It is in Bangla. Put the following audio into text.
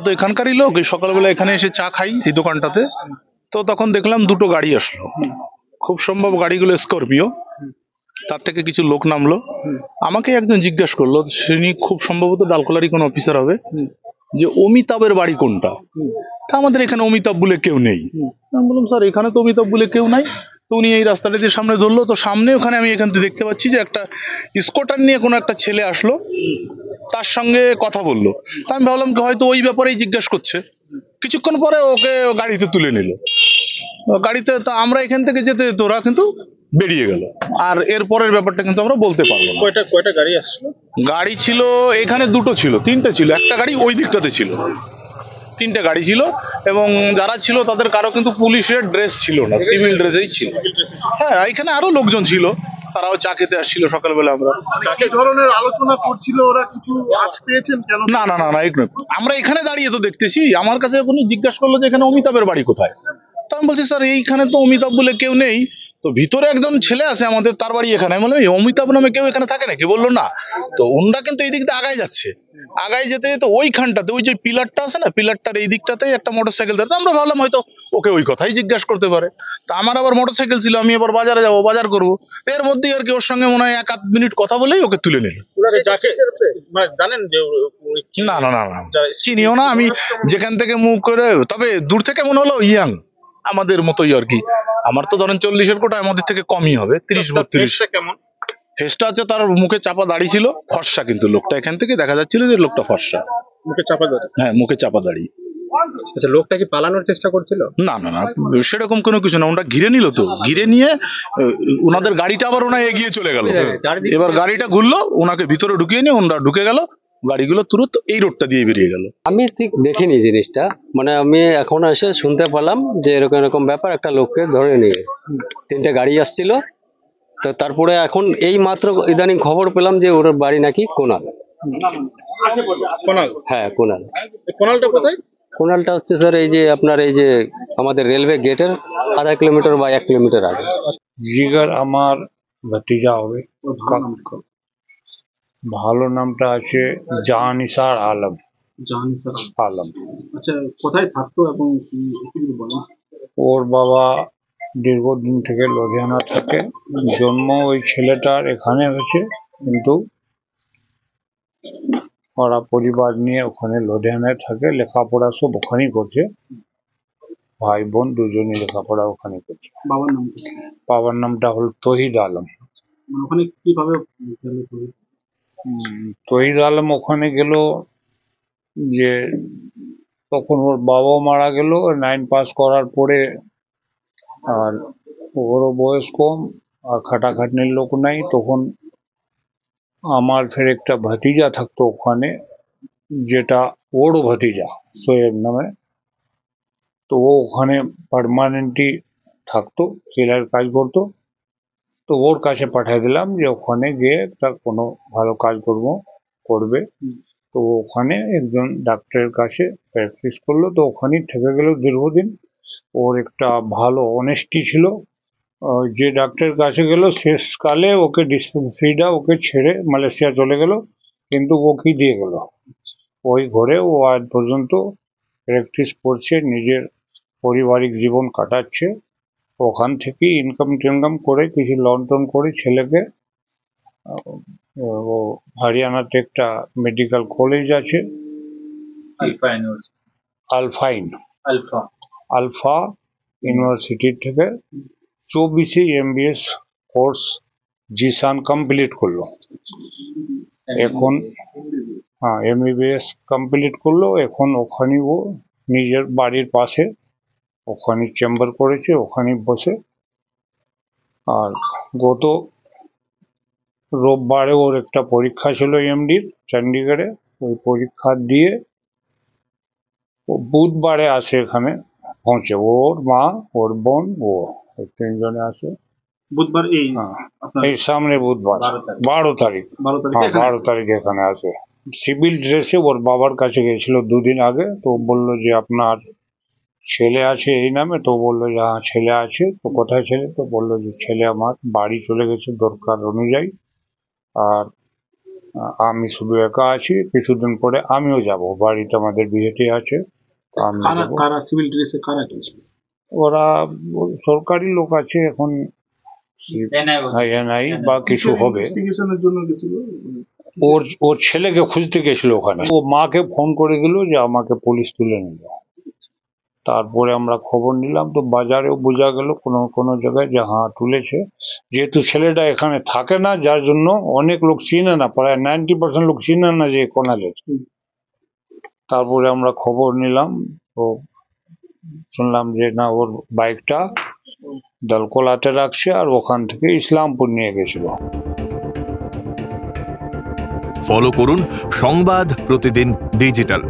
তো এখানকারই লোক, এই সকালবেলা এখানে এসে চা খাই এই দোকানটাতে। তো তখন দেখলাম দুটো গাড়ি আসলো, খুব সম্ভব গাড়িগুলো স্করপিও। তার থেকে কিছু লোক নামলো, আমাকে একজন জিজ্ঞাসা করলো, তিনি খুব সম্ভবত ডালখোলারই কোনো অফিসার হবে, যে অমিতাভের বাড়ি কোনটা। তা আমাদের এখানে অমিতাভ বলে কেউ নেই। আমি বললাম স্যার এখানে তো অমিতাভ বলে কেউ নাই। তো উনি এই রাস্তাটা দিয়ে সামনে ধরলো, তো সামনে ওখানে আমি এখান থেকে দেখতে পাচ্ছি যে একটা স্কুটার নিয়ে কোনো একটা ছেলে আসলো, তার সঙ্গে কথা বললো। তা আমি ভাবলাম কি হয়তো ওই ব্যাপারেই জিজ্ঞাসা করছে। কিছুক্ষণ পরে ওকে গাড়িতে তুলে নিল। গাড়িতে তো আমরা এখান থেকে যেতে যেতে ওরা কিন্তু বেরিয়ে গেল। আর এর পরের ব্যাপারটা কিন্তু আমরা বলতে পারবো না। কয়টা গাড়ি আসলো? গাড়ি ছিল এখানে দুটো ছিল, তিনটে ছিল, একটা গাড়ি ওই দিকটাতে ছিল, তিনটে গাড়ি ছিল। এবং যারা ছিল তাদের কারো কিন্তু পুলিশের ড্রেস ছিল না, সিভিল ড্রেসেই ছিল। হ্যাঁ, এখানে আরো লোকজন ছিল, তারাও চা খেতে আসছিল সকালবেলা। আমরা কি ধরনের আলোচনা করছিল ওরা, কিছু আজ পেয়েছেন কেন? না না না না, আমরা এখানে দাঁড়িয়ে তো দেখতেছি। আমার কাছে যখন জিজ্ঞাসা করলো যে এখানে অমিতাভের বাড়ি কোথায়, তো আমি বলছি স্যার এইখানে তো অমিতাভ বলে কেউ নেই। তো ভিতরে একজন ছেলে আছে আমাদের, তার বাড়ি এখানে। আমি বললাম এই অমিতাভ নামে কেউ এখানে থাকে নাকি? বললো না। তো ওনরা কিন্তু এই দিক দিয়ে আগায় যাচ্ছে, আগায় যেতে যেতে ওইখানটাতে ওই যে পিলারটা আছে না, পিলারটার এই দিকটাতে একটা মোটরসাইকেল ধরে। আমরা ভাবলাম হয়তো ওকে ওই কথাই জিজ্ঞাসা করতে পারে। তা আমার আবার মোটরসাইকেল ছিল, আমি এবার বাজারে যাবো, বাজার করবো। এর মধ্যেই আর কি ওর সঙ্গে মনে হয় 1-8 মিনিট কথা বলেই ওকে তুলে নিল। জানেন যে না না না না, চিনিও না আমি যেখান থেকে মুখ করে। তবে দূর থেকে মনে হলো ইয়াং, আমাদের মতোই আর কি। আমার তো ধরেন 40-এর কোটা, আমাদের থেকে কমই হবে, 30-32। কেমন ফেসটা আছে, তার মুখে চাপা দাড়ি ছিল, ফর্সা কিন্তু লোকটা, এখান থেকে দেখা যাচ্ছিল যে লোকটা ফর্সা। মুখে চাপা দাড়ি? হ্যাঁ, মুখে চাপা দাড়ি। আচ্ছা, লোকটা কি পালানোর চেষ্টা করছিল? না না না, সেরকম কোনো কিছু না। ওরা ঘিরে নিল, তো ঘিরে নিয়ে ওনাদের গাড়িটা আবার ওনা এগিয়ে চলে গেল। এবার গাড়িটা ঘুরলো, ওনাকে ভিতরে ঢুকিয়ে নিয়ে ওনারা ঢুকে গেল, গাড়িগুলো তুরন্ত এই রোডটা দিয়ে বেরিয়ে গেল। আমি ঠিক দেখিনি জিনিসটা, মানে আমি এখন এসে শুনতে পেলাম যে এরকম এরকম ব্যাপার, একটা লোককে ধরে নিয়ে গেছে। 3টে গাড়ি আসছিল। তো তারপরে এখন এই মাত্র ইদানিং খবর পেলাম যে ওর বাড়ি নাকি কোনাল। হ্যাঁ, কোনাল। কোনালটা কোথায়? কোনালটা হচ্ছে স্যার এই যে আপনার এই যে আমাদের রেলওয়ে গেটের আধা কিলোমিটার বা 1 কিলোমিটার আগে। জিগার আমার ভাতিজা হবে। ভালো নামটা আছে জাহানিসার আলম। জাহানিসার আলম। আচ্ছা, কোথায় থাকতো এবং বলেন? ওর বাবা দীর্ঘদিন থেকে লুধিয়ানা থাকে। জন্ম ওই ছেলেটার এখানে হয়েছে, কিন্তু ওরা পরিবার নিয়ে ওখানে লুধিয়ানায় থাকে, লেখাপড়া সব ওখানেই করছে। ভাই বোন দুজনই লেখাপড়া ওখানে করছে। বাবার নাম? বাবার নামটা হল তহিদ আলম। ওখানে কিভাবে তহিদ আলম ওখানে গেল যে তখন ওর বাবাও মারা গেল 9 পাস করার পরে। আর ওরও বয়স কম, আর খাটাখাটনির লোক নাই। তখন আমার ফের একটা ভাতিজা থাকতো ওখানে, যেটা ওরও ভাতিজা সোয়েব নামে। তো ও ওখানে পার্মানেন্টলি থাকতো, সেলাইয়ের কাজ করতো। তো ওর কাছে পাঠিয়ে দিলাম যে ওখানে গিয়ে একটা কোনো ভালো কাজ করবে। তো ওখানে একজন ডাক্তারের কাছে প্র্যাকটিস করলো, তো ওখানেই থেকে গেল দীর্ঘদিন। ওর একটা ভালো অনেস্টি ছিল। যে ডাক্তারের কাছে গেল শেষকালে ওকে ডিসপেন্সারিটা ওকে ছেড়ে মালয়েশিয়া চলে গেল, কিন্তু ও কি দিয়ে গেল ওই ঘরে। ও আজ পর্যন্ত প্র্যাকটিস করছে, নিজের পারিবারিক জীবন কাটাচ্ছে। ওখান থেকেই ইনকাম করে কিছু লোন টোন করে ছেলেকে, ও হরিয়ানাতে একটা মেডিকেল কলেজ আছে, আলফা ইউনিভার্সিটি থেকে 24 MBS কোর্স জিসান কমপ্লিট করলো এখন। হ্যাঁ, MBBS কমপ্লিট করলো এখন। ওখানে ও নিজের বাড়ির পাশে ওখানে চেম্বার করেছে, ওখানে বসে। আর গত রোববারে ওর একটা পরীক্ষা ছিল এমডির চণ্ডীগড়ে। ওই পরীক্ষা দিয়ে ও বুধবারে আসে এখানে পৌঁছে। ওর মা, ওর বোন, ও 3জনে আসে বুধবার। এই সামনে বুধবার 12 তারিখ। 12 তারিখ এখানে আসে। সিভিল ড্রেসে ওর বাবার কাছে গেছিল 2 দিন আগে। তো বললো যে আপনার ছেলে আছে এই নামে। তো বললো যে হ্যাঁ ছেলে আছে। তো কোথায় ছেলে? তো বললো যে ছেলে আমার বাড়ি চলে গেছে দরকার অনুযায়ী। আর আমি শুধু একা আছি, কিছুদিন পরে আমিও যাব, বাড়িতে আমাদের বিয়েটি আছে, তো আমি কারা যাবো। কারা সিভিল ড্রেসে কারা গেছিল? ওরা সরকারি লোক আছে এখন, এনআই বা কিছু হবে। ইনভেস্টিগেশনের জন্য গেছিল। ওর ছেলেকে খুঁজতে গেছিল ওখানে, ও মাকে ফোন করে দিল যে আমাকে পুলিশ তুলে নিল। তারপরে আমরা খবর নিলাম, তো বাজারেও বোঝা গেল কোনো কোনো জায়গায় যে হ্যাঁ তুলেছে, যেহেতু ছেলেটা এখানে থাকে না, যার জন্য অনেক লোক চিনে না, প্রায় 90% লোক চিনে না যে কোনালের। তারপরে আমরা খবর নিলাম, তো শুনলাম যে না, ওর বাইকটা দলকলাতে রাখছে আর ওখান থেকে ইসলামপুর নিয়ে গেছিল। ফলো করুন সংবাদ প্রতিদিন ডিজিটাল।